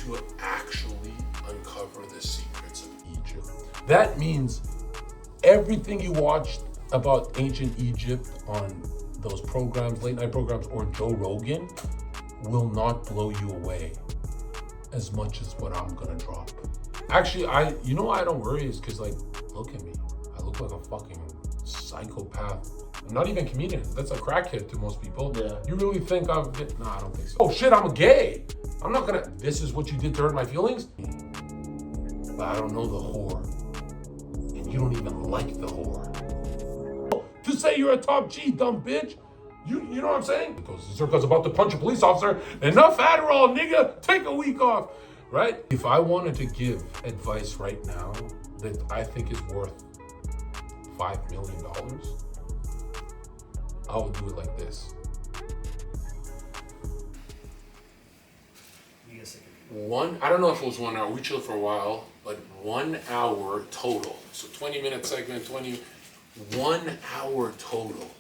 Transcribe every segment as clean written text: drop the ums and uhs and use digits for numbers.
to actually uncover the secrets of Egypt. That means everything you watched about ancient Egypt on those programs, late night programs, or Joe Rogan will not blow you away as much as what I'm gonna drop. Actually, you know why I don't worry is because, like, look at me. I look like a fucking psychopath. I'm not even a comedian. That's a crackhead to most people. Yeah. You really think I'm... No, I don't think so. Oh shit, I'm gay. I'm not gonna... This is what you did to hurt my feelings? But I don't know the whore. And you don't even like the whore. To say you're a top G, dumb bitch. You know what I'm saying? Because Zherka's about to punch a police officer. Enough Adderall, nigga. Take a week off. Right? If I wanted to give advice right now that I think is worth $5 million, I would do it like this. I don't know if it was 1 hour, we chilled for a while, but 1 hour total. So 20-minute segment, 1 hour total.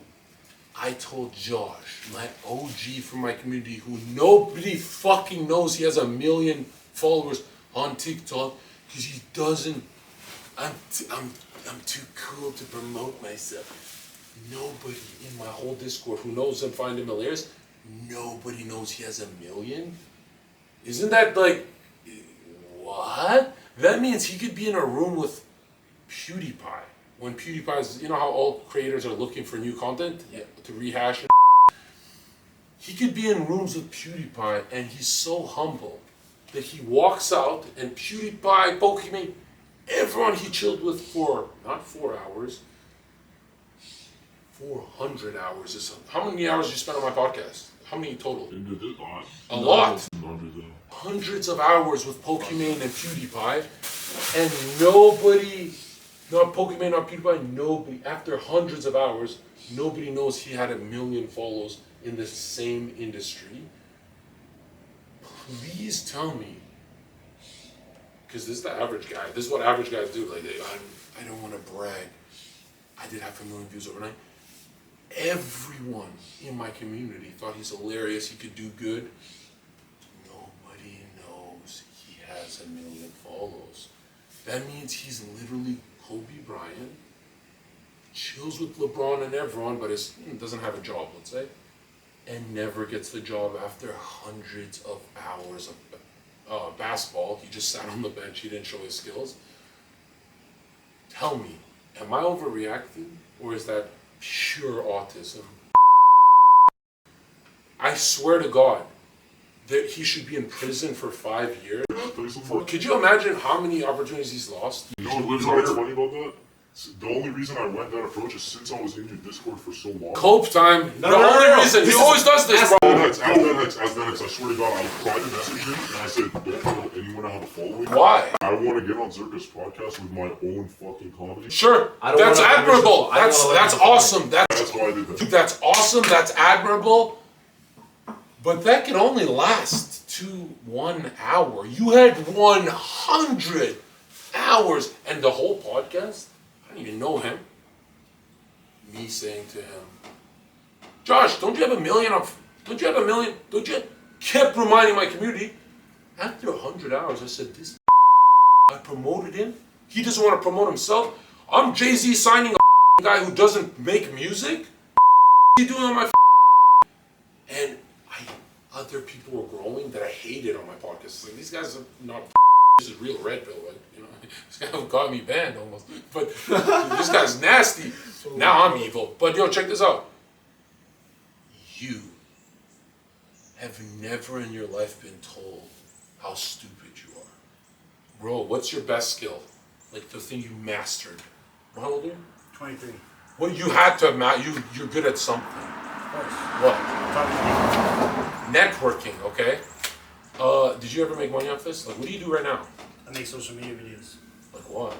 I told Josh, my OG from my community, who nobody fucking knows he has 1 million followers on TikTok, because he doesn't, I'm too cool to promote myself. Nobody in my whole Discord who knows him find him hilarious, nobody knows he has 1 million. Isn't that like, what? That means he could be in a room with PewDiePie. When PewDiePie's, you know how all creators are looking for new content to rehash it? He could be in rooms with PewDiePie and he's so humble that he walks out and PewDiePie, Pokemon, everyone he chilled with for, not 4 hours, 400 hours. Is how many hours you spent on my podcast? How many total? A lot. Hundreds of hours with Pokemon and PewDiePie, and nobody, not Pokemon, not PewDiePie, nobody, after hundreds of hours, nobody knows he had 1 million follows in the same industry. Please tell me, because this is the average guy, this is what average guys do, like, I don't want to brag, I did 500,000 views overnight. Everyone in my community thought he's hilarious, he could do good. Nobody knows he has 1 million follows. That means he's literally Kobe Bryant, chills with LeBron and everyone, but doesn't have a job, let's say, and never gets the job after hundreds of hours of basketball. He just sat on the bench, he didn't show his skills. Tell me, am I overreacting, or is that pure autism? I swear to God that he should be in prison for 5 years. Could you imagine how many opportunities he's lost? You know what's funny about that? The only reason I went that approach is since I was in your Discord for so long. Cope time. The only reason. He always does this, bro. As I swear to God, I tried to message him and I said, don't tell anyone I have a following. Why? I want to get on Zherka's podcast with my own fucking comedy. Sure. That's admirable. That's awesome. That's why I did that. That's awesome. That's admirable. But that can only last 1 hour. You had 100 hours and the whole podcast. I didn't even know him. Me saying to him, Josh, don't you have 1 million? Don't you have 1 million? Don't you? Kept reminding my community. After 100 hours, I said, this I promoted him. He doesn't want to promote himself. I'm Jay-Z signing a guy who doesn't make music. He doing on my and other people were growing that I hated on my podcast. Like, these guys are not. This is real red pill, like, you know. This guy got me banned almost. But this guy's nasty. Now I'm evil. But yo, check this out. You have never in your life been told how stupid you are. Bro, what's your best skill? Like the thing you mastered. How old are you? 23. Well, you had to you're good at something. Of course. What? Networking, okay? Did you ever make money off this? Like, what do you do right now? I make social media videos. Like what?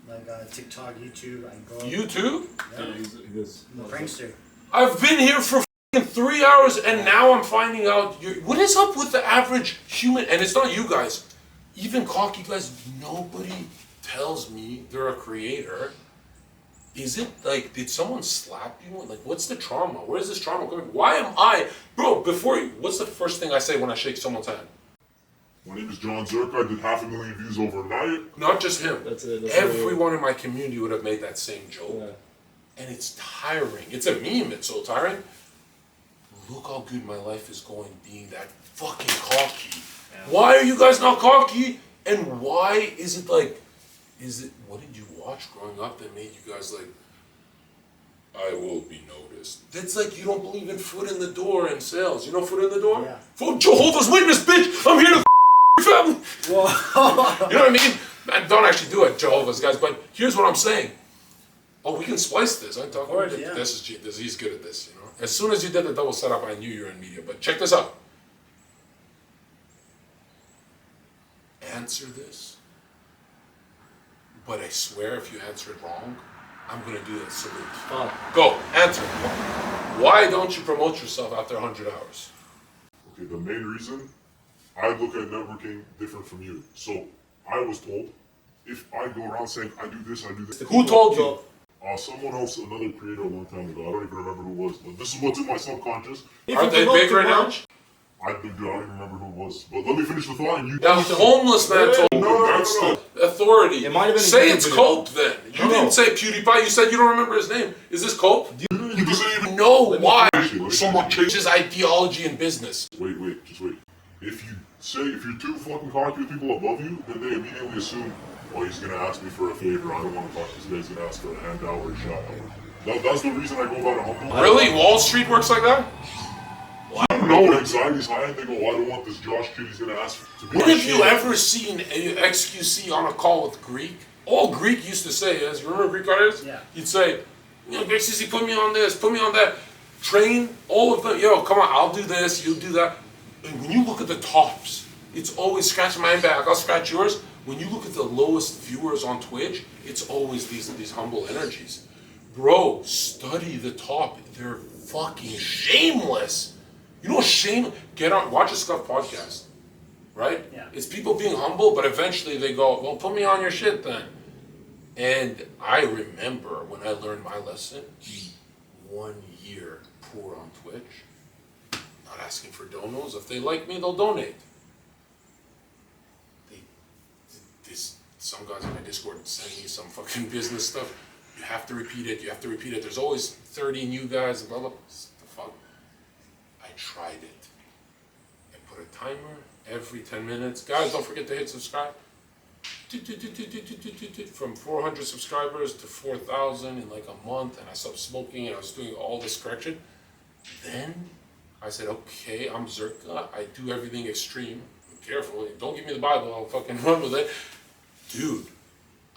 Like TikTok, YouTube, I go. YouTube? Yeah. I'm a prankster. I've been here for 3 hours and now I'm finding out what is up with the average human, and it's not you guys, even cocky guys, nobody tells me they're a creator. Is it like, did someone slap you? Like, what's the trauma? Where is this trauma coming? Why am I, bro, what's the first thing I say when I shake someone's hand? My name is Jon Zherka. I did 500,000 views overnight. Not just him. That's it. That's Everyone in my community would have made that same joke. Yeah. And it's tiring. It's a meme. It's so tiring. Look how good my life is going being that fucking cocky. Yeah. Why are you guys not cocky? And why is it like, what did you watch growing up that made you guys like, I will be noticed? That's like you don't believe in foot in the door in sales. You know foot in the door? Yeah. For Jehovah's Witness, bitch! I'm here to your family! Whoa. You know what I mean? And don't actually do it, Jehovah's guys, but here's what I'm saying. Oh, we can splice this. I'm talking about yeah. he's good at this, you know. As soon as you did the double setup, I knew you were in media. But check this out. Answer this. But I swear if you answer it wrong, I'm gonna do that salute. Go, answer. Why don't you promote yourself after 100 hours? Okay, the main reason, I look at networking different from you. So I was told, if I go around saying I do this, I do this. Who told you? Someone else, another creator a long time ago. I don't even remember who it was, but this is what's in my subconscious. Are they big right now? I don't even remember who it was. But let me finish the thought and you... That homeless man told me. That's the authority. It might have been say it's Cope then. You No. didn't say PewDiePie, you said you don't remember his name. Is this Cope? You doesn't even know why. Someone Changes ideology in business. Wait, just wait. If you're too fucking cocky with people above you, then they immediately assume, oh, he's gonna ask me for a favor. I don't want to talk to this guy. He's gonna ask for a handout or a shout out. That's the reason I go about it humble. Really? Wall Street works like that? No, anxiety's high, and they go, oh, I don't want this Josh kid. He's gonna ask to be. When have you ever seen a XQC on a call with Greek? All Greek used to say is, you remember Greek artists? Yeah. He'd say, you know, XQC, put me on this, put me on that. Train all of them. Yo, come on, I'll do this, you'll do that. And when you look at the tops, it's always scratch my back, I'll scratch yours. When you look at the lowest viewers on Twitch, it's always these humble energies. Bro, study the top. They're fucking shameless. You know, watch a Scuff podcast, right? Yeah. It's people being humble, but eventually they go, well, put me on your shit then. And I remember when I learned my lesson, 1 year poor on Twitch, not asking for donos. If they like me, they'll donate. Some guys in my Discord sending me some fucking business stuff. You have to repeat it, There's always 30 new guys, blah, blah, blah. The fuck? I tried it. I put a timer every 10 minutes. Guys, don't forget to hit subscribe. From 400 subscribers to 4,000 in like a month, and I stopped smoking, and I was doing all this correction. Then I said, okay, I'm Zherka. I do everything extreme. Be careful. Don't give me the Bible. I'll fucking run with it. Dude,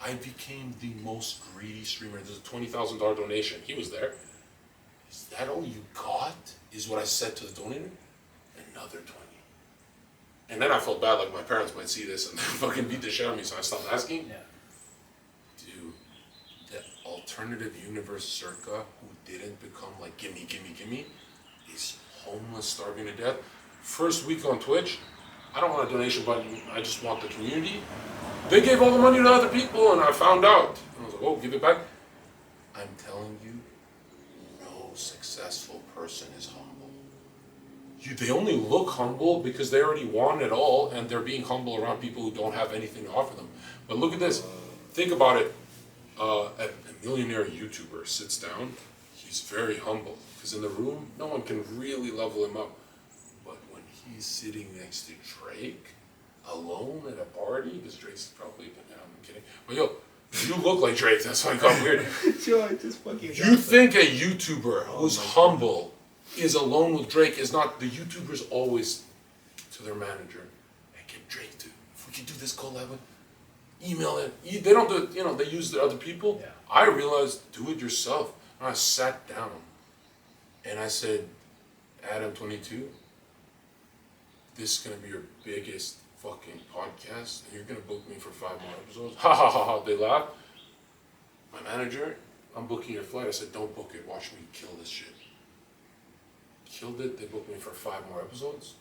I became the most greedy streamer. There's a $20,000 donation. He was there. Is that all you got? Is what I said to the donator? Another 20. And then I felt bad, like my parents might see this and fucking beat the shit out of me, so I stopped asking. Yeah. Dude, the alternative universe Zherka, who didn't become like gimme, is homeless, starving to death. First week on Twitch, I don't want a donation button, I just want the community. They gave all the money to other people, and I found out. I was like, oh, give it back. I'm telling you, no successful person is humble. They only look humble because they already want it all, and they're being humble around people who don't have anything to offer them. But look at this. Think about it. A millionaire YouTuber sits down. He's very humble, because in the room, no one can really level him up. But when he's sitting next to Drake, alone at a party, because Drake's probably been down, I'm kidding. But yo, you look like Drake, that's why I got weird. Yo, I just fucking You think a YouTuber who's humble is alone with Drake is not, the YouTuber's always to their manager, hey, get Drake to, if we could do this collab, email it. They don't do it, you know, they use the other people. Yeah. I realized, do it yourself. And I sat down and I said, Adam 22, this is gonna be your biggest fucking podcast, and you're gonna book me for 5 more episodes. Ha ha ha ha, they laughed. My manager, I'm booking your flight. I said, don't book it, watch me kill this shit. Killed it, they booked me for 5 more episodes.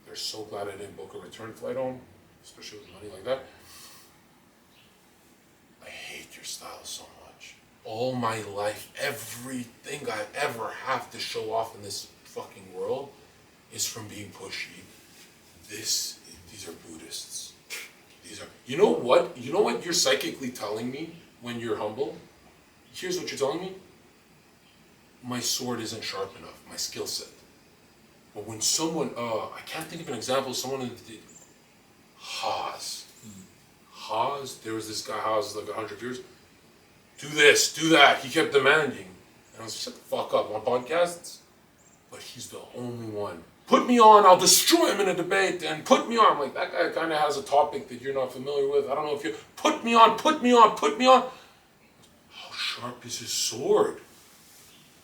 They're so glad I didn't book a return flight home, especially with money like that. I hate your style so much. All my life, everything I ever have to show off in this fucking world is from being pushy. These these are Buddhists. These are, you know what you're psychically telling me when you're humble? Here's what you're telling me. My sword isn't sharp enough, my skill set. But when someone, I can't think of an example, someone did, Haas, there was this guy, Haas, like 100 years, do this, do that, he kept demanding. And I was like, shut the fuck up, on podcasts? But he's the only one. Put me on, I'll destroy him in a debate, and put me on. I'm like, that guy kind of has a topic that you're not familiar with. I don't know if you, put me on. How sharp is his sword?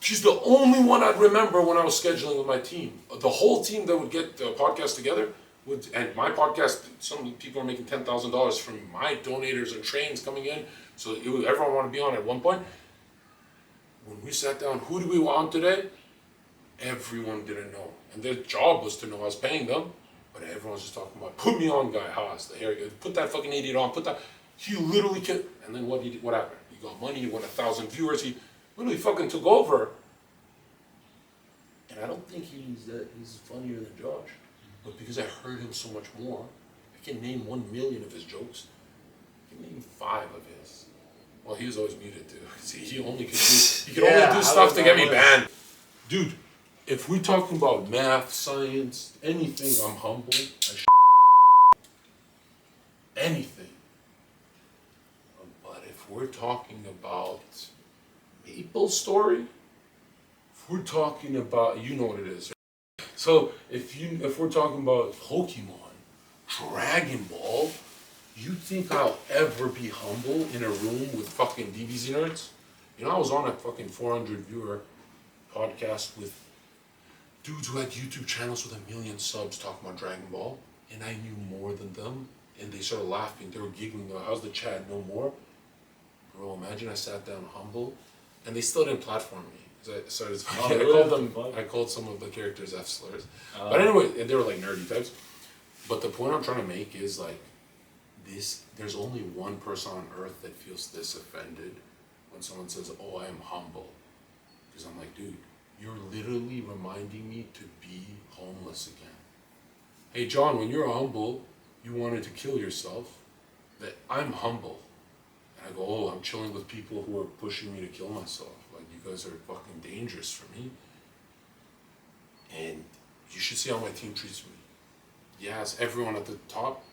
She's the only one I'd remember when I was scheduling with my team. The whole team that would get the podcast together, and my podcast, some people are making $10,000 from my donators and trains coming in, so everyone wanted to be on at one point. When we sat down, who do we want today? Everyone didn't know. And their job was to know I was paying them, but everyone was just talking about, put me on guy, Haas, the hairy guy, put that fucking idiot on, put that. He literally can, and then what happened? He got money, he won 1,000 viewers, he literally fucking took over. And I don't think he's funnier than Josh. But because I heard him so much more, I can name 1 million of his jokes. I can name 5 of his. Well, he was always muted too. See, he could only do stuff to get me banned. Dude, if we're talking about math, science, anything, I'm humble. Anything. But if we're talking about Maple Story, if we're talking about, you know what it is. Right? So if we're talking about Pokemon, Dragon Ball, you think I'll ever be humble in a room with fucking DBZ nerds? You know, I was on a fucking 400 viewer podcast with dudes who had YouTube channels with 1 million subs talking about Dragon Ball, and I knew more than them, and they started laughing, they were giggling, how's the chat, no more? Bro, imagine I sat down humble, and they still didn't platform me. I called some of the characters F slurs. But anyway, and they were like nerdy types. But the point I'm trying to make is like, there's only one person on earth that feels this offended when someone says, oh, I am humble. Because I'm like, dude, you're literally reminding me to be homeless again. Hey, John, when you're humble, you wanted to kill yourself. That I'm humble. And I go, oh, I'm chilling with people who are pushing me to kill myself. Like, you guys are fucking dangerous for me. And you should see how my team treats me. Yes, everyone at the top.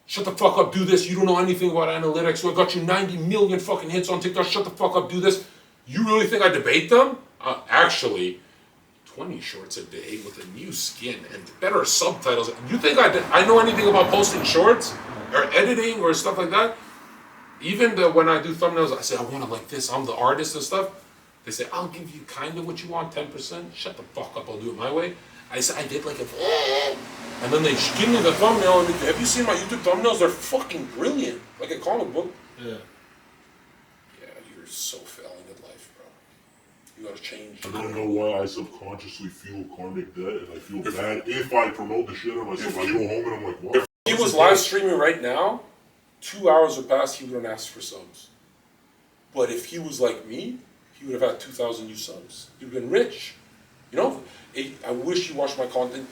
Shut the fuck up, do this. You don't know anything about analytics. So I got you 90 million fucking hits on TikTok. Shut the fuck up, do this. You really think I debate them? Actually, 20 shorts a day with a new skin and better subtitles. You think I know anything about posting shorts or editing or stuff like that? Even when I do thumbnails, I say, I want it like this. I'm the artist and stuff. They say, I'll give you kind of what you want, 10%. Shut the fuck up, I'll do it my way. I say, I did like a... And then they give me the thumbnail, and have you seen my YouTube thumbnails? They're fucking brilliant. Like a comic book. Yeah. Yeah, you're so failing at life, bro. You gotta change. I don't know why I subconsciously feel karmic debt, and I feel bad if I promote the shit on myself. I go home and I'm like, what? If he was live streaming right now, 2 hours would pass, he wouldn't ask for subs. But if he was like me, he would have had 2,000 new subs. He would have been rich. You know, I wish you watched my content.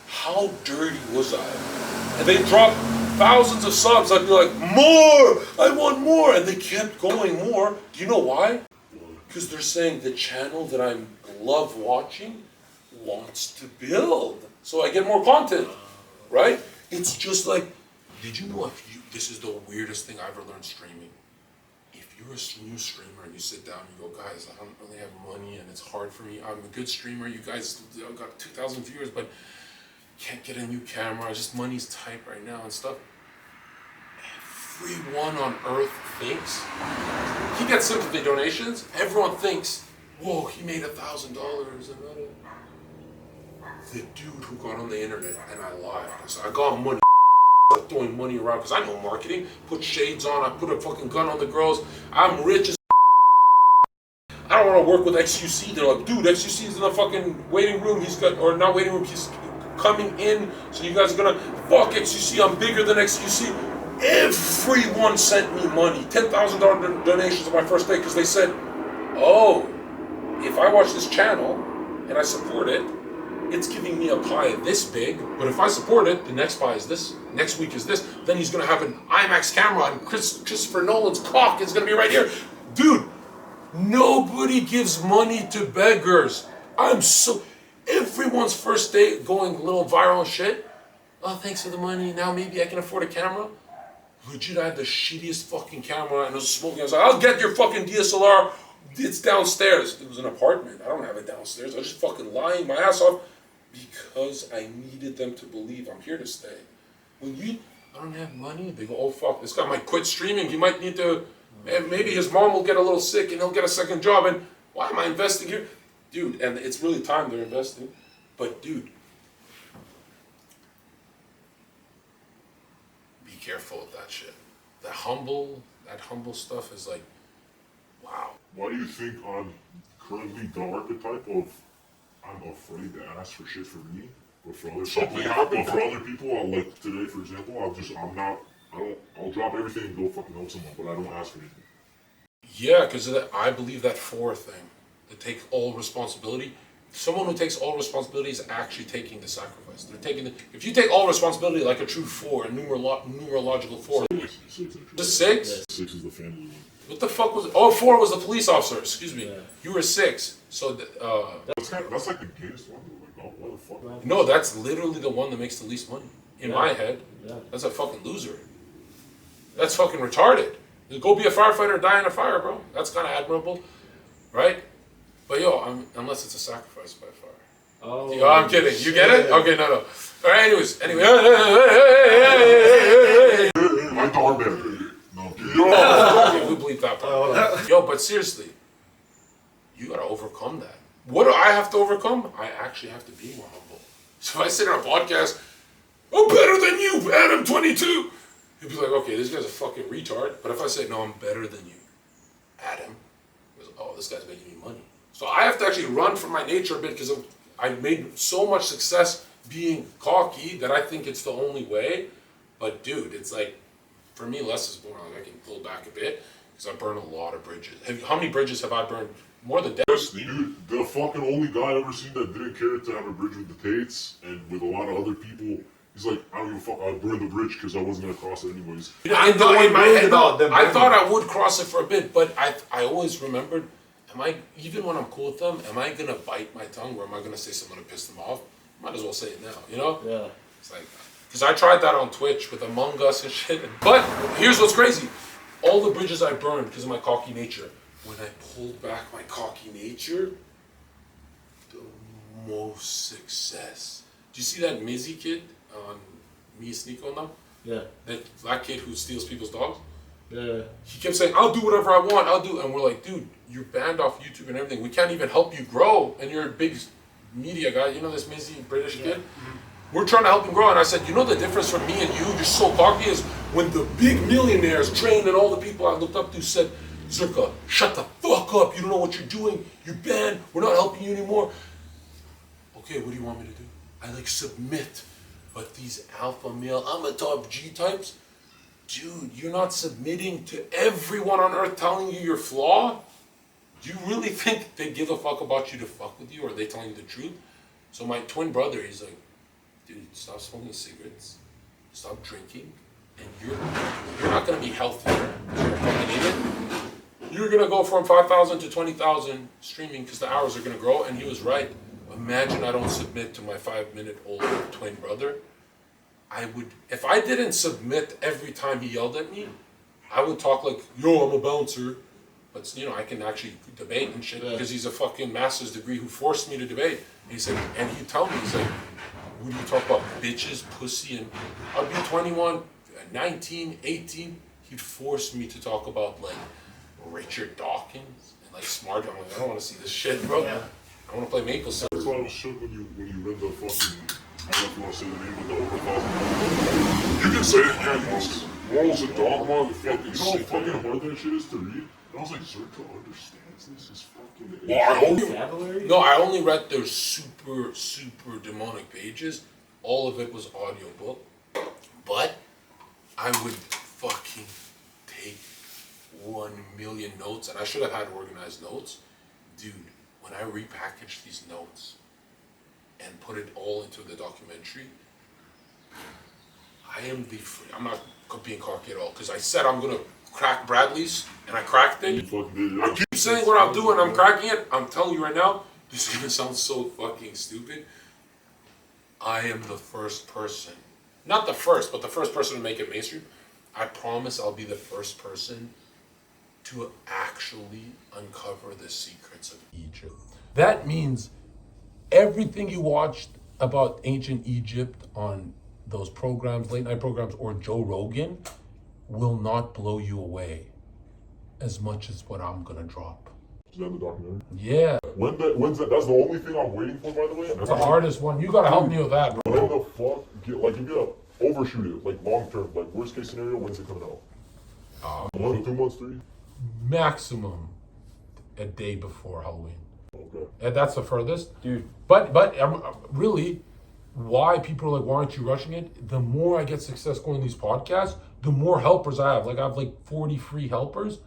How dirty was I? And they dropped thousands of subs. I'd be like, more! I want more! And they kept going more. Do you know why? Because they're saying the channel that I love watching wants to build. So I get more content, right? It's just like, did you know this is the weirdest thing I ever learned streaming. If you're a new streamer and you sit down and you go, guys, I don't really have money and it's hard for me. I'm a good streamer. You guys got 2,000 viewers, but can't get a new camera. Just money's tight right now and stuff. Everyone on earth thinks he gets sympathy donations. Everyone thinks, whoa, he made $1,000. The dude who got on the internet and I lied. So I got money. Throwing money around because I know marketing. Put shades on. I put a fucking gun on the girls. I'm rich as. I don't want to work with XUC. They're like, dude, XUC is in the fucking waiting room. He's got, or not waiting room. He's coming in. So you guys are gonna fuck XUC. I'm bigger than XUC. Everyone sent me money. $10,000 donations on my first day because they said, oh, if I watch this channel and I support it, it's giving me a pie this big, but if I support it, the next pie is this, next week is this, then he's gonna have an IMAX camera and Christopher Nolan's cock is gonna be right here. Dude, nobody gives money to beggars. Everyone's first date going a little viral and shit. Oh, thanks for the money, now maybe I can afford a camera. Legit, I had the shittiest fucking camera and I was smoking. I was like, I'll get your fucking DSLR. It's downstairs. It was an apartment. I don't have it downstairs. I was just fucking lying my ass off because I needed them to believe I'm here to stay. When I don't have money, they go, oh fuck, this guy might quit streaming. He might need to, maybe his mom will get a little sick and he'll get a second job. And why am I investing here? Dude, and it's really time they're investing. But dude, be careful with that shit. That humble stuff is like, wow. Why do you think I'm currently the archetype of I'm afraid to ask for shit for me, but for other people, I'll like today, for example, I'll drop everything and go fucking help someone, but I don't ask for anything. Yeah, because I believe that four thing, to take all responsibility. Someone who takes all responsibility is actually taking the sacrifice. If you take all responsibility like a true four, a numerological four. The six? Yeah, 6 is the family one. What the fuck was it? Oh, 4 was the police officer, excuse me. Yeah. You were 6. So, that's like the gayest one. Like, oh, what the fuck? No, that's literally the one that makes the least money. In my head. Yeah. That's a fucking loser. That's fucking retarded. Go be a firefighter or die in a fire, bro. That's kind of admirable. Right? But unless it's a sacrifice by fire. Oh, I'm kidding. You get it? Okay, no. All right, anyway. My dog man. No. We bleep that part. Yo, but seriously, you gotta overcome that. What do I have to overcome? I actually have to be more humble. So if I sit on a podcast, I'm better than you, Adam 22. He'll be like, okay, this guy's a fucking retard. But if I say, no, I'm better than you, Adam, he goes, oh, this guy's making me money. So I have to actually run from my nature a bit because I made so much success being cocky that I think it's the only way. But dude, it's like, for me, less is more. Like I can pull back a bit because I burn a lot of bridges. How many bridges have I burned? More than death. Dude, the fucking only guy I've ever seen that didn't care to have a bridge with the Tates and with a lot of other people. He's like, I don't give a fuck, I burned the bridge because I wasn't going to cross it anyways. I thought I would cross it for a bit, but I always remembered, even when I'm cool with them, am I going to bite my tongue or am I going to say something to piss them off? Might as well say it now, you know? Yeah. It's like, because I tried that on Twitch with Among Us and shit. But here's what's crazy. All the bridges I burned because of my cocky nature. When I pulled back my cocky nature, the most success. Do you see that Mizzy kid on Me Sneeko now? Yeah. That black kid who steals people's dogs? Yeah. He kept saying, I'll do whatever I want, and we're like, dude, you're banned off YouTube and everything. We can't even help you grow, and you're a big media guy. You know this Mizzy British kid? Mm-hmm. We're trying to help him grow, and I said, you know the difference from me and you, you're so cocky, is when the big millionaires, Train, and all the people I looked up to said, Zherka, shut the fuck up, you don't know what you're doing, you're banned, we're not helping you anymore. Okay, what do you want me to do? I submit. But these alpha male, I'm a top G types, dude, you're not submitting to everyone on earth telling you you're flawed? Do you really think they give a fuck about you to fuck with you, or are they telling you the truth? So my twin brother, he's like, dude, stop smoking cigarettes, stop drinking, and you're not gonna be healthier. You're a fucking idiot. You're gonna go from 5,000 to 20,000 streaming because the hours are gonna grow. And he was right. Imagine I don't submit to my 5-minute-old twin brother. I would, if I didn't submit every time he yelled at me, I would talk like, yo, I'm a bouncer. But I can actually debate and shit because he's a fucking master's degree who forced me to debate. And he said, and he'd tell me, he's like, when you talk about bitches, pussy, and I'd be 21, 19, 18, he'd force me to talk about Richard Dawkins and smart. I'm like, I don't want to see this shit, bro. Yeah. I want to play Maple Story. That's why I was shook when you read the fucking, I don't know if you want to say the name of the over 1,000. You can say it, yeah, Morals and Dogma, the fucking, you know how fucking hard that shit is to read? And I was like, Zherka understands this? Is fucking... Well, I only read their super, super demonic pages. All of it was audiobook. But I would fucking take 1 million notes, and I should have had organized notes. Dude, when I repackaged these notes, and put it all into the documentary, I'm not being cocky at all, because I said I'm gonna crack Bradley's, and I cracked it. You fucking did, yeah. I keep saying what I'm doing, I'm cracking it. I'm telling you right now, this is gonna sound so fucking stupid. I am the first person, not the first, but the first person to make it mainstream. I promise I'll be the first person to actually uncover the secrets of Egypt. That means everything you watched about ancient Egypt on those programs, late night programs, or Joe Rogan, will not blow you away as much as what I'm gonna drop. Is that the documentary? Yeah. When's that? That's the only thing I'm waiting for, by the way. That's the hardest one. You gotta help me with that, bro. When the fuck, you gotta overshoot it, like long term, like worst case scenario, when's it coming out? 1 to 2 months, 3? Maximum a day before Halloween. Okay. And that's the furthest. Dude. But really, why people are like, why aren't you rushing it? The more I get success going these podcasts, the more helpers I have. Like I have like 40 free helpers.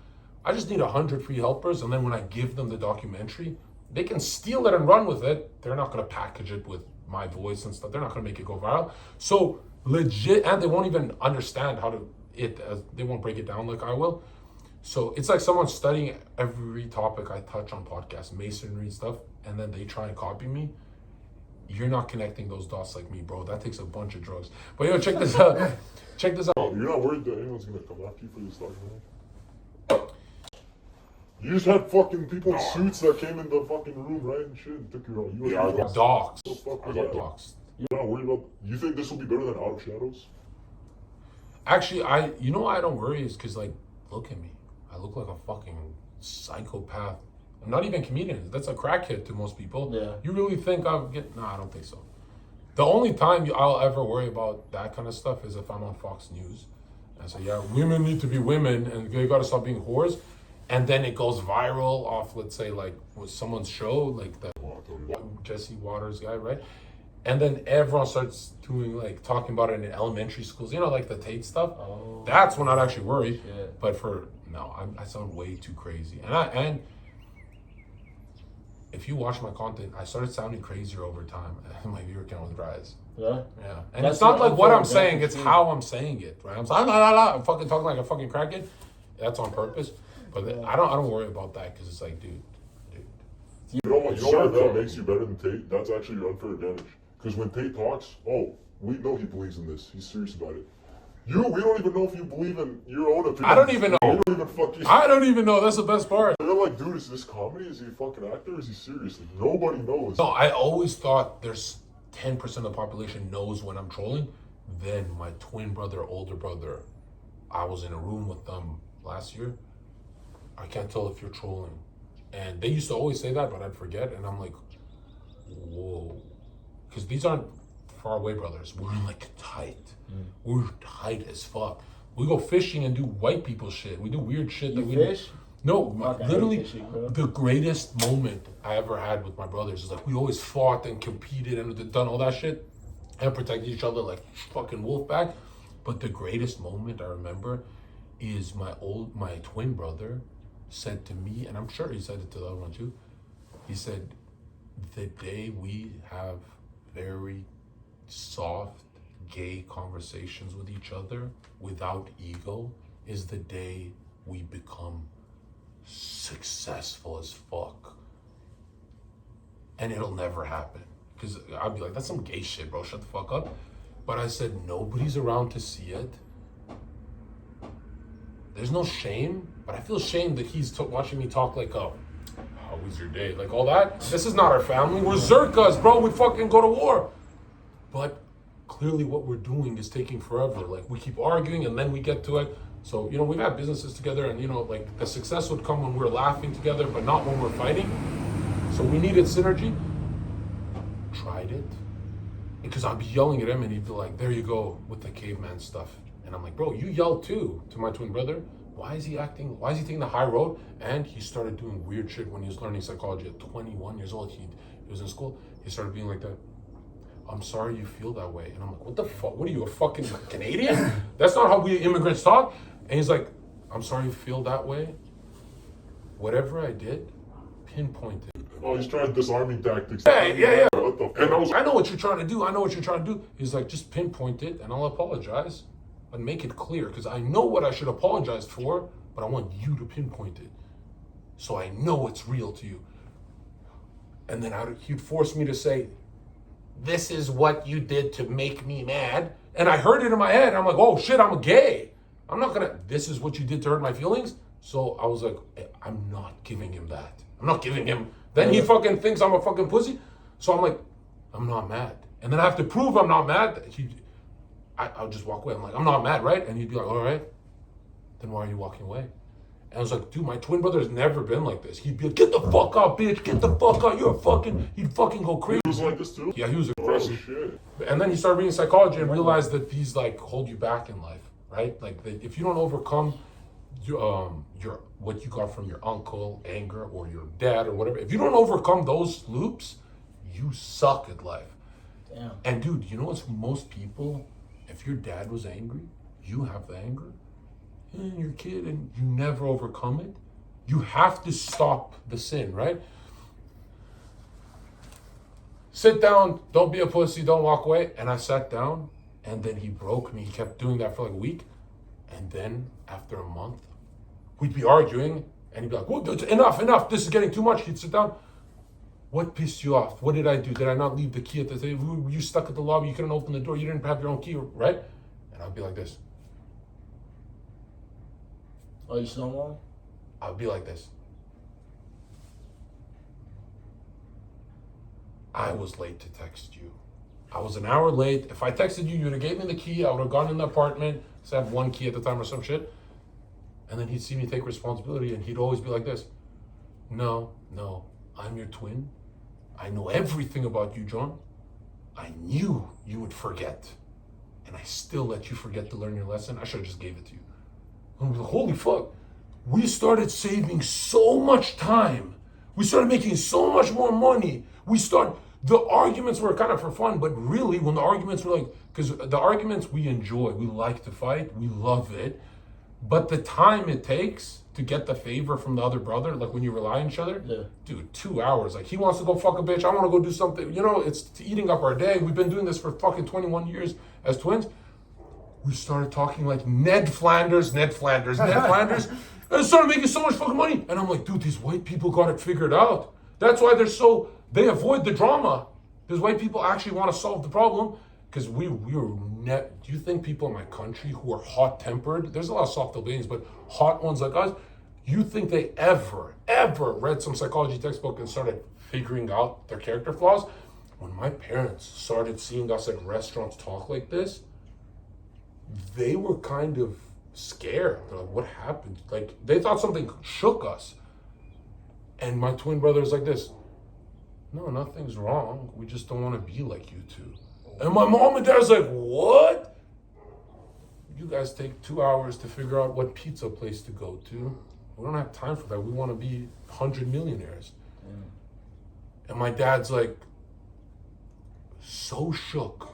I just need 100 free helpers, and then when I give them the documentary, they can steal it and run with it. They're not gonna package it with my voice and stuff. They're not gonna make it go viral. So legit, and they won't even understand they won't break it down like I will. So it's like someone studying every topic I touch on podcasts, masonry stuff, and then they try and copy me. You're not connecting those dots like me, bro. That takes a bunch of drugs. But yo, check this out. Check this out. You're not worried that anyone's gonna come after you for this documentary? You just had fucking people in suits that came in the fucking room, right, and shit, and took your own. I got doxxed. What the fuck I was got that? doxxed. You're not worried about. You think this will be better than Out of Shadows? Actually, I don't worry is because, like, look at me. I look like a fucking psychopath. I'm not even a comedian. That's a crackhead to most people. Yeah. You really think I'll get... No, I don't think so. The only time I'll ever worry about that kind of stuff is if I'm on Fox News. And say, yeah, women need to be women and they got to stop being whores. And then it goes viral off, let's say, like, with someone's show, like the Jesse Waters guy, right? And then everyone starts doing, like, talking about it in elementary schools, you know, like the Tate stuff. Oh, that's when I'd actually worry. Shit. But I sound way too crazy. And if you watch my content, I started sounding crazier over time. My viewer count would rise. Yeah? Yeah. And it's not like what I'm saying, it's how I'm saying it, right? I'm saying, I'm fucking talking like a fucking crackhead. That's on purpose. But I don't worry about that because it's like, dude. You know what that makes you better than Tate? That's actually your unfair advantage. Because when Tate talks, we know he believes in this. He's serious about it. We don't even know if you believe in your own opinion. I don't even know. I don't even know. That's the best part. They're like, dude, is this comedy? Is he a fucking actor? Is he serious? Like, nobody knows. No, I always thought there's 10% of the population knows when I'm trolling. Then my twin brother, older brother, I was in a room with them last year. I can't tell if you're trolling. And they used to always say that, but I'd forget. And I'm like, whoa. Because these aren't far away brothers. We're like tight. We're tight as fuck. We go fishing and do white people shit. We do weird shit. You fish? No, Okay, literally, fishing, bro. the greatest moment I ever had with my brothers is like we always fought and competed and done all that shit and protected each other like fucking wolf pack. But the greatest moment I remember is my twin brother said to me, and I'm sure he said it to the other one too. He said, the day we have very soft, gay conversations with each other without ego is the day we become successful as fuck. And it'll never happen. Because I'd be like, that's some gay shit, bro. Shut the fuck up. But I said, nobody's around to see it. There's no shame, but I feel shame that he's watching me talk like, oh, how was your day? Like all that. This is not our family. We're Zherkas, bro. We fucking go to war. But clearly what we're doing is taking forever. Like we keep arguing and then we get to it. So, we've had businesses together and, like the success would come when we're laughing together, but not when we're fighting. So we needed synergy. Tried it. Because I'd be yelling at him and he'd be like, there you go with the caveman stuff. And I'm like, bro, you yelled too to my twin brother. Why is he taking the high road? And he started doing weird shit when he was learning psychology at 21 years old. He was in school. He started being like that. I'm sorry you feel that way. And I'm like, what the fuck? What are you, a fucking Canadian? That's not how we immigrants talk. And he's like, I'm sorry you feel that way. Whatever I did, pinpointed. Oh, he's trying disarming tactics. Yeah. What the And I know what you're trying to do. I know what you're trying to do. He's like, just pinpoint it and I'll apologize and make it clear because I know what I should apologize for, but I want you to pinpoint it so I know it's real to you. And then he'd force me to say, this is what you did to make me mad. And I heard it in my head. I'm like, oh shit, I'm gay. I'm not gonna, this is what you did to hurt my feelings. So I was like, I'm not giving him that. I'm not giving him. Then he fucking thinks I'm a fucking pussy. So I'm like, I'm not mad. And then I have to prove I'm not mad. I'll just walk away. I'm like, I'm not mad, right? And he'd be like, all right. Then why are you walking away? And I was like, dude, my twin brother's never been like this. He'd be like, get the fuck out, bitch. Get the fuck out. You're a fucking, he'd fucking go crazy. He was like this too? Yeah, he was Oh, aggressive. shit. And then he started reading psychology and realized that these like hold you back in life, right? Like if you don't overcome your what you got from your uncle, anger, or your dad, or whatever, if you don't overcome those loops, you suck at life. Damn. And dude, you know what's most people, if your dad was angry, you have the anger, and you're a kid and you never overcome it, you have to stop the sin, right? Sit down, don't be a pussy, don't walk away. And I sat down and then he broke me. He kept doing that for like a week. And then after a month, we'd be arguing and he'd be like, well, enough, this is getting too much. He'd sit down. What pissed you off? What did I do? Did I not leave the key at the table? Were you stuck at the lobby? You couldn't open the door. You didn't have your own key, right? And I'd be like this. Oh, you snowballing? I'd be like this. I was late to text you. I was an hour late. If I texted you, you'd have gave me the key. I would have gone in the apartment. So I have one key at the time or some shit. And then he'd see me take responsibility and he'd always be like this. No, I'm your twin. I know everything about you, Jon. I knew you would forget. And I still let you forget to learn your lesson. I should have just gave it to you. I'm like, holy fuck. We started saving so much time. We started making so much more money. The arguments were kind of for fun, but really when the arguments were like, because the arguments we enjoy, we like to fight, we love it. But the time it takes to get the favor from the other brother, like when you rely on each other, dude, 2 hours. Like he wants to go fuck a bitch, I want to go do something. You know, it's eating up our day. We've been doing this for fucking 21 years as twins. We started talking like Ned Flanders. And started making so much fucking money. And I'm like, dude, these white people got it figured out. That's why they avoid the drama. Because white people actually want to solve the problem. Because do you think people in my country who are hot-tempered, there's a lot of soft Albanians, but hot ones like us, you think they ever read some psychology textbook and started figuring out their character flaws? When my parents started seeing us at restaurants talk like this, they were kind of scared. They're like, what happened? Like, they thought something shook us. And my twin brother is like this. No, nothing's wrong. We just don't want to be like you two. And my mom and dad's like, what? You guys take 2 hours to figure out what pizza place to go to. We don't have time for that. We want to be 100 millionaires. And my dad's like, so shook.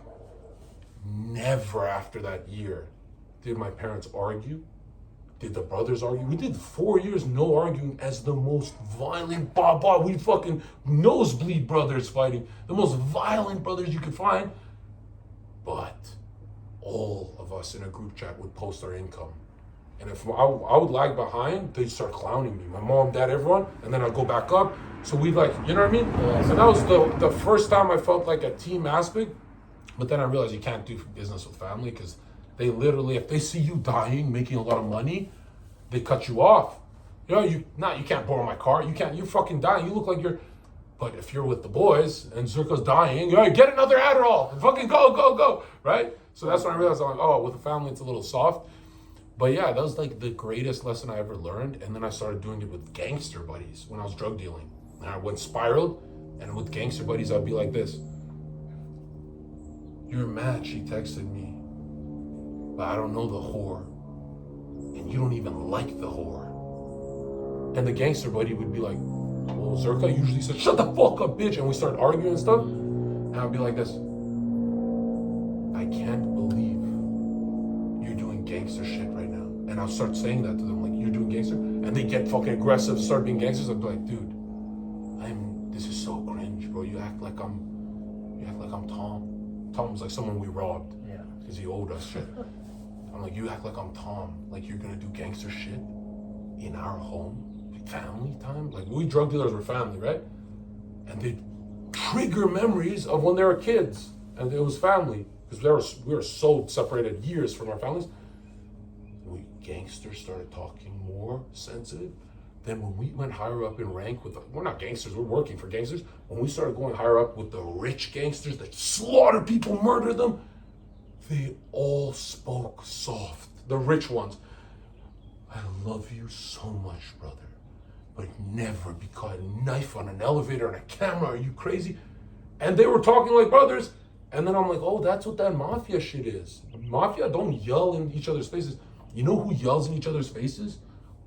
Never after that year did my parents argue. Did the brothers argue? We did 4 years no arguing as the most violent we fucking nosebleed brothers fighting. The most violent brothers you could find. But all of us in a group chat would post our income. And if I would lag behind, they'd start clowning me. My mom, dad, everyone. And then I'd go back up. So we'd like, you know what I mean? And that was the first time I felt like a team aspect. But then I realized you can't do business with family because they literally, if they see you dying, making a lot of money, they cut you off. You know, you can't borrow my car. You're fucking dying. You look like you're, but if you're with the boys and Zherka's dying, you're like, get another Adderall and fucking go, right? So that's when I realized, I'm like, oh, with a family, it's a little soft. But yeah, that was like the greatest lesson I ever learned. And then I started doing it with gangster buddies when I was drug dealing. And I went spiraled, and with gangster buddies, I'd be like this. You're mad, she texted me, but I don't know the whore. And you don't even like the whore. And the gangster buddy would be like, well, Zherka usually says, shut the fuck up, bitch. And we start arguing and stuff. And I'd be like this. I can't believe you're doing gangster shit right now. And I'll start saying that to them, like, you're doing gangster? And they get fucking aggressive, start being gangsters. I'd be like, dude, this is so cringe, bro. You act like I'm Tom was like someone we robbed. Yeah. Because he owed us shit. I'm like, you act like I'm Tom. Like you're gonna do gangster shit in our home, family time. Like we drug dealers were family, right? And they trigger memories of when they were kids, and it was family because we were so separated years from our families. We gangsters started talking more sensitive. Then when we went higher up in rank we're not gangsters, we're working for gangsters. When we started going higher up with the rich gangsters that slaughter people, murder them, they all spoke soft. The rich ones. I love you so much, brother, but never be caught a knife on an elevator and a camera. Are you crazy? And they were talking like brothers. And then I'm like, oh, that's what that mafia shit is. Mafia don't yell in each other's faces. You know who yells in each other's faces?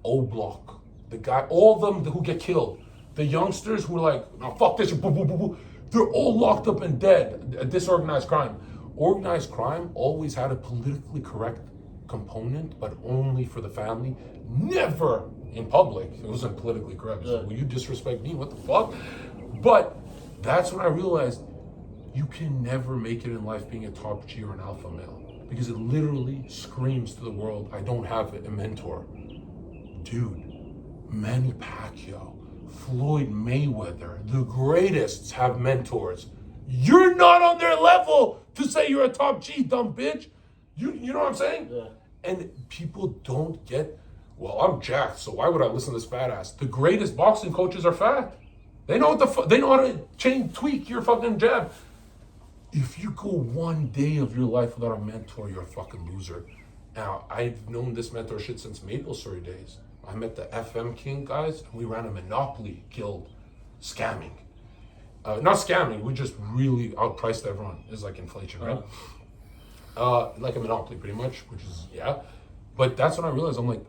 O-Block. The guy, all of them who get killed. The youngsters who are like, no, fuck this, boo, boo, boo, boo. They're all locked up and dead. Disorganized crime. Organized crime always had a politically correct component, but only for the family. Never in public. It wasn't politically correct. So, will you disrespect me? What the fuck? But that's when I realized you can never make it in life being a top G or an alpha male. Because it literally screams to the world, I don't have a mentor. Dude, Manny Pacquiao, Floyd Mayweather, the greatest have mentors. You're not on their level to say you're a top G, dumb bitch. You know what I'm saying? Yeah. And people don't get, well, I'm jacked, so why would I listen to this fat ass? The greatest boxing coaches are fat. They know they know how to tweak your fucking jab. If you go one day of your life without a mentor, you're a fucking loser. Now, I've known this mentor shit since Maple Story days. I met the FM King guys, and we ran a Monopoly guild, scamming. Not scamming, we just really outpriced everyone. It's like inflation, right? Like a Monopoly, pretty much, which is, yeah. But that's when I realized, I'm like,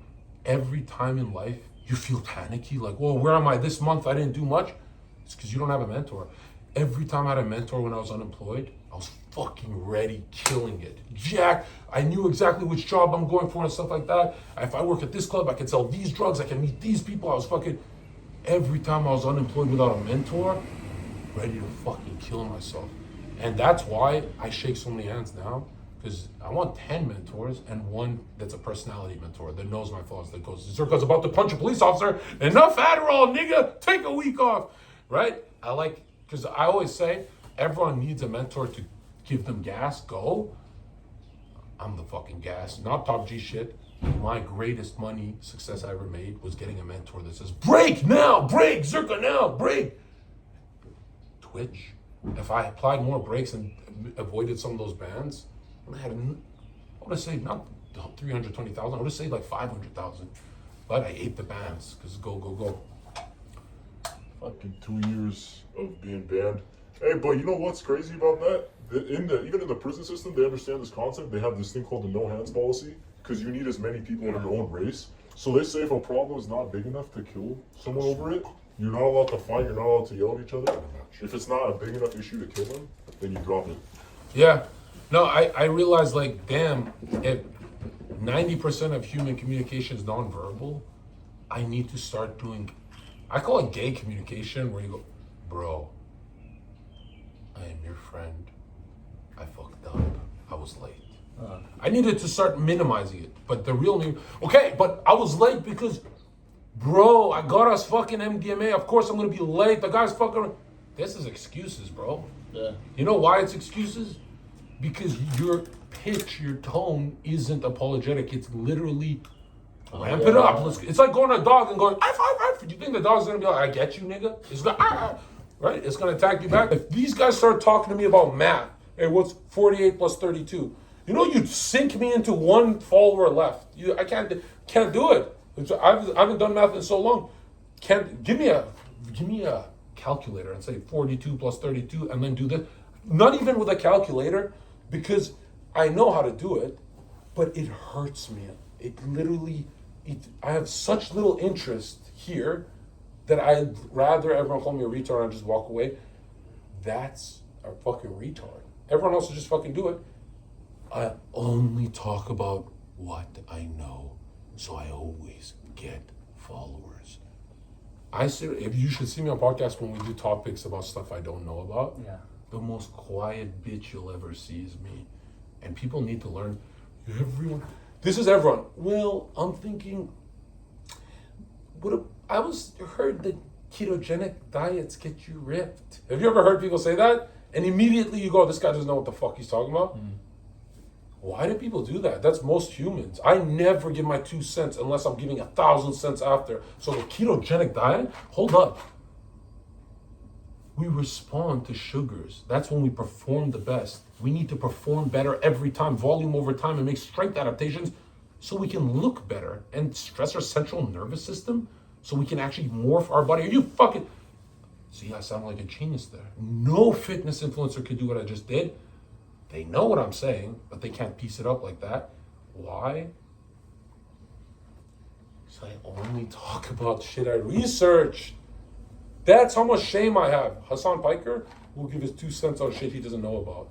every time in life, you feel panicky, like, well, where am I this month? I didn't do much. It's because you don't have a mentor. Every time I had a mentor when I was unemployed, I was fucking ready, killing it. Jack, I knew exactly which job I'm going for and stuff like that. If I work at this club, I can sell these drugs, I can meet these people. I was fucking, every time I was unemployed without a mentor, ready to fucking kill myself. And that's why I shake so many hands now, because I want 10 mentors and one that's a personality mentor that knows my flaws, that goes, Zherka's about to punch a police officer, enough Adderall, nigga, take a week off, right? I like, because I always say, everyone needs a mentor to give them gas, go. I'm the fucking gas, not top G shit. My greatest money success I ever made was getting a mentor that says, break now, break, Zherka now, break. Twitch, if I applied more breaks and avoided some of those bans, I would have saved not 320,000, I would have saved like 500,000. But I ate the bans, because go. Fucking 2 years of being banned. Hey, but you know what's crazy about that? Even in the prison system, they understand this concept. They have this thing called the no hands policy, because you need as many people in your own race. So they say if a problem is not big enough to kill someone over it, you're not allowed to fight, you're not allowed to yell at each other. If it's not a big enough issue to kill them, then you drop it. Yeah. No, I realized, like, damn, if 90% of human communication is nonverbal, I need to start doing, I call it gay communication, where you go, bro, I am your friend. I fucked up. I was late. I needed to start minimizing it. But the real name, okay, but I was late because, bro, I got us fucking MDMA. Of course I'm gonna be late. The guy's fucking, this is excuses, bro. Yeah. You know why it's excuses? Because your pitch, your tone isn't apologetic. It's literally ramp it up. It's like going to a dog and going, arf. Do you think the dog's gonna be like, I get you, nigga? It's gonna, right? It's gonna attack you back. If these guys start talking to me about math, hey, what's 48 plus 32? You know, you'd sink me into one follower left. I can't do it. I haven't done math in so long. Give me a calculator and say 42 plus 32 and then do this. Not even with a calculator, because I know how to do it, but it hurts me. I have such little interest here that I'd rather everyone call me a retard and just walk away. That's a fucking retard. Everyone else will just fucking do it. I only talk about what I know, so I always get followers. If you should see me on podcasts when we do topics about stuff I don't know about. Yeah. The most quiet bitch you'll ever see is me. And people need to learn. This is everyone. Well, I'm thinking, I heard that ketogenic diets get you ripped. Have you ever heard people say that? And immediately you go, this guy doesn't know what the fuck he's talking about. Why do people do that? That's most humans. I never give my 2 cents unless I'm giving 1,000 cents after. So the ketogenic diet, hold up. We respond to sugars. That's when we perform the best. We need to perform better every time, volume over time, and make strength adaptations so we can look better and stress our central nervous system so we can actually morph our body. Are you fucking... See, I sound like a genius there. No fitness influencer could do what I just did. They know what I'm saying, but they can't piece it up like that. Why? Because I only talk about shit I researched. That's how much shame I have. Hassan Piker will give his 2 cents on shit he doesn't know about,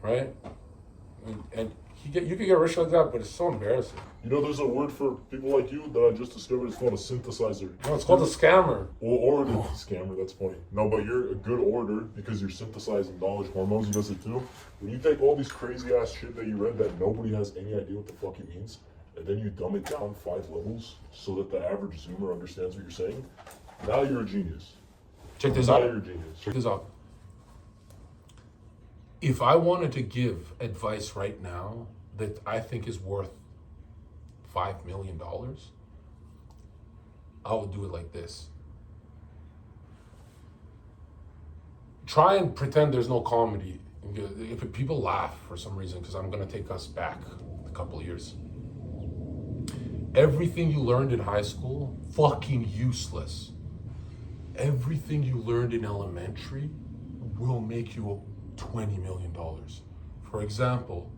right? And you can get rich like that, but it's so embarrassing. You know, there's a word for people like you that I just discovered. It's called a synthesizer. No, it's called a scammer. Or a scammer, that's funny. No, but you're a good orator because you're synthesizing knowledge. Hormones, he does it too. When you take all these crazy ass shit that you read that nobody has any idea what the fuck it means, and then you dumb it down 5 levels so that the average Zoomer understands what you're saying, now you're a genius. Check this Now out. you're a genius. Check this out. If I wanted to give advice right now that I think is worth $5 million, I would do it like this. Try and pretend there's no comedy. If people laugh for some reason, because I'm going to take us back a couple of years. Everything you learned in high school, fucking useless. Everything you learned in elementary will make you $20 million. For example,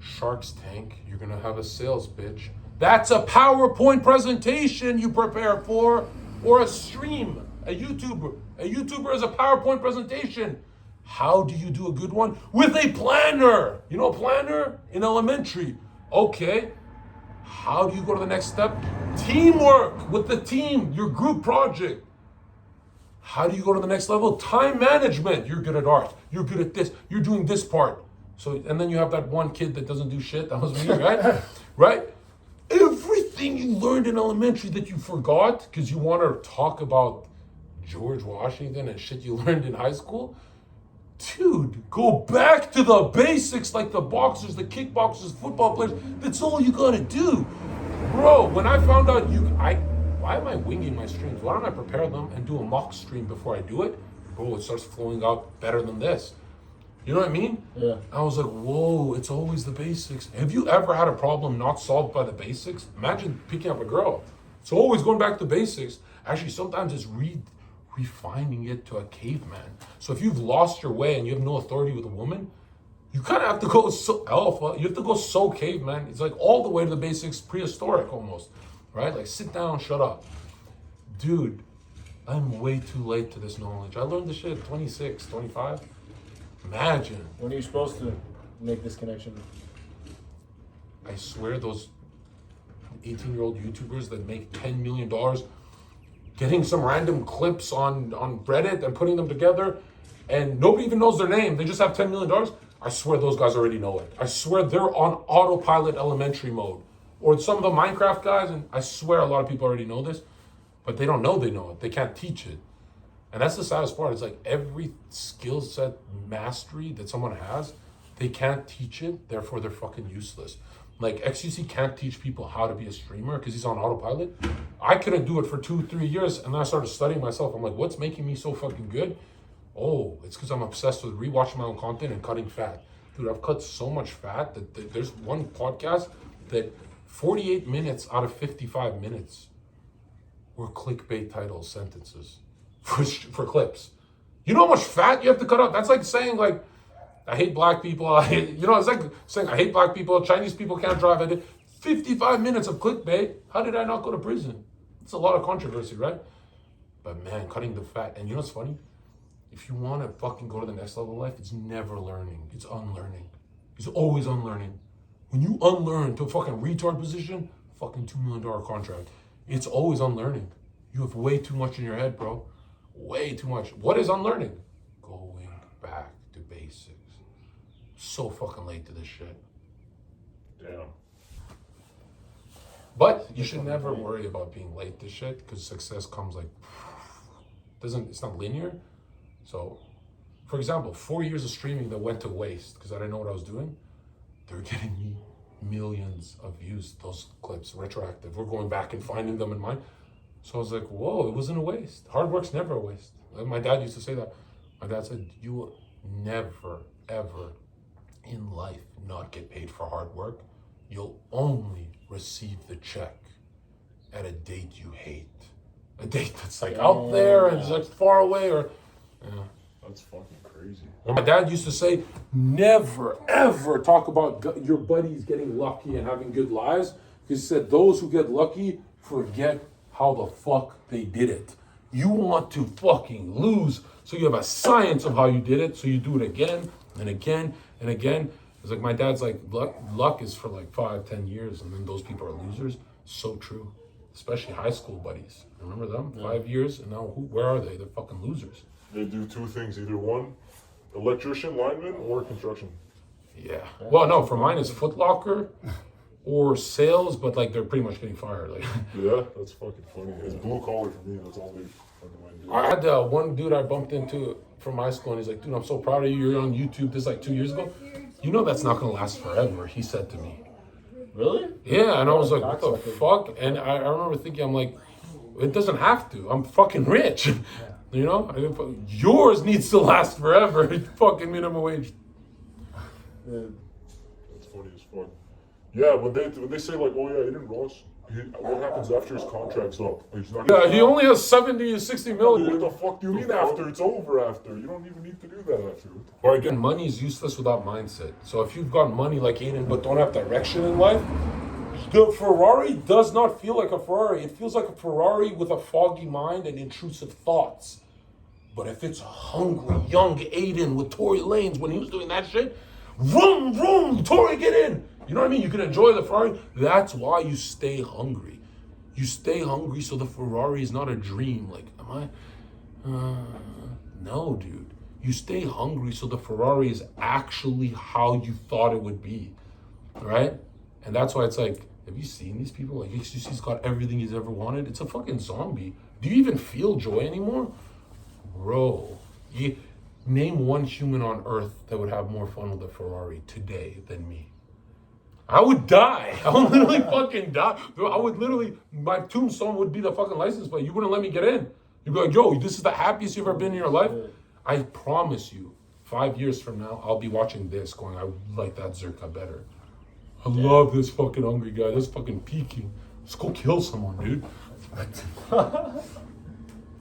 Shark's Tank, you're gonna have a sales pitch. That's a PowerPoint presentation you prepare for, or a stream, a YouTuber. A YouTuber is a PowerPoint presentation. How do you do a good one? With a planner. You know a planner? In elementary. Okay. How do you go to the next step? Teamwork with the team, your group project. How do you go to the next level? Time management. You're good at art. You're good at this. You're doing this part. So, and then you have that one kid that doesn't do shit. That was me, right? Right? Everything you learned in elementary that you forgot because you want to talk about George Washington and shit you learned in high school. Dude, go back to the basics like the boxers, the kickboxers, football players. That's all you gotta do. Bro, when I found out why am I winging my streams? Why don't I prepare them and do a mock stream before I do it? Bro, it starts flowing out better than this. You know what I mean? Yeah. I was like, whoa, it's always the basics. Have you ever had a problem not solved by the basics? Imagine picking up a girl. It's always going back to the basics. Actually, sometimes it's refining it to a caveman. So if you've lost your way and you have no authority with a woman, you kind of have to go so alpha. You have to go so caveman. It's like all the way to the basics, prehistoric almost. Right? Like sit down, shut up. Dude, I'm way too late to this knowledge. I learned this shit at 26, 25. Imagine. When are you supposed to make this connection? I swear those 18-year-old YouTubers that make $10 million getting some random clips on Reddit and putting them together and nobody even knows their name. They just have $10 million. I swear those guys already know it. I swear they're on autopilot elementary mode. Or some of the Minecraft guys, and I swear a lot of people already know this, but they don't know they know it. They can't teach it. And that's the saddest part. It's like every skill set mastery that someone has, they can't teach it, therefore they're fucking useless. Like XUC can't teach people how to be a streamer because he's on autopilot. I couldn't do it for 2-3 years, and then I started studying myself. I'm like, what's making me so fucking good? Oh, it's because I'm obsessed with rewatching my own content and cutting fat. Dude, I've cut so much fat that there's one podcast that 48 minutes out of 55 minutes were clickbait title sentences for clips. You know how much fat you have to cut out? That's like saying like, I hate black people. It's like saying I hate black people. Chinese people can't drive. I did 55 minutes of clickbait. How did I not go to prison? It's a lot of controversy, right? But man, cutting the fat. And you know what's funny? If you want to fucking go to the next level of life, it's never learning. It's unlearning. It's always unlearning. When you unlearn to a fucking retard position, fucking $2 million contract. It's always unlearning. You have way too much in your head, bro. Way too much. What is unlearning? Going back. basics. So fucking late to this shit. Damn. But you should never worry about being late to shit, because success comes like, it's not linear. So, for example, 4 years of streaming that went to waste because I didn't know what I was doing. They're getting me millions of views, those clips, retroactive. We're going back and finding them in mine. So I was like, whoa, it wasn't a waste. Hard work's never a waste. My dad used to say that. My dad said, you will never, ever in life not get paid for hard work. You'll only receive the check at a date you hate. A date that's like out there and it's like far away or... That's fucking crazy. And my dad used to say, never, ever talk about your buddies getting lucky and having good lives. He said, those who get lucky forget how the fuck they did it. You want to fucking lose, so you have a science of how you did it, so you do it again and again and again. It's like my dad's like, luck is for like 5-10 years, and then those people are losers. So true. Especially high school buddies. Remember them? Yeah. 5 years, and now where are they? They're fucking losers. They do two things, either one, electrician, lineman, or construction. Yeah. Well, no, for mine it's Foot Locker or sales, but like they're pretty much getting fired. Like. Yeah, that's fucking funny. It's blue collar for me. That's all they fucking want to do. I had one dude I bumped into from high school, and he's like, dude, I'm so proud of you. You're on YouTube. This is like 2 years ago. You know that's not going to last forever, he said to me. Really? Yeah, and I was like, what the fuck? And I remember thinking, I'm like, it doesn't have to. I'm fucking rich. Yeah. You know? Yours needs to last forever. It's fucking minimum wage. Yeah. That's funny as fuck. Yeah, when they say like, oh yeah, Aiden Ross, what happens after his contract's up? He's not yeah, he only has 70 to 60 million. What the fuck do you mean after? It's over after. You don't even need to do that after. Or again, money is useless without mindset. So if you've got money like Aiden but don't have direction in life, the Ferrari does not feel like a Ferrari. It feels like a Ferrari with a foggy mind and intrusive thoughts. But if it's hungry, young Aiden with Tory Lanez when he was doing that shit, vroom, vroom, Tory, get in. You know what I mean? You can enjoy the Ferrari. That's why you stay hungry. You stay hungry so the Ferrari is not a dream. Like, am I? No, dude. You stay hungry so the Ferrari is actually how you thought it would be. Right? And that's why it's like, have you seen these people? Like, he's got everything he's ever wanted. It's a fucking zombie. Do you even feel joy anymore? Bro, name one human on earth that would have more fun with a Ferrari today than me. I would die. I would literally fucking die. I would literally, my tombstone would be the fucking license plate. You wouldn't let me get in. You'd be like, yo, this is the happiest you've ever been in your life. I promise you, 5 years from now, I'll be watching this going, I like that Zherka better. I love this fucking hungry guy. That's fucking peaking. Let's go kill someone, dude.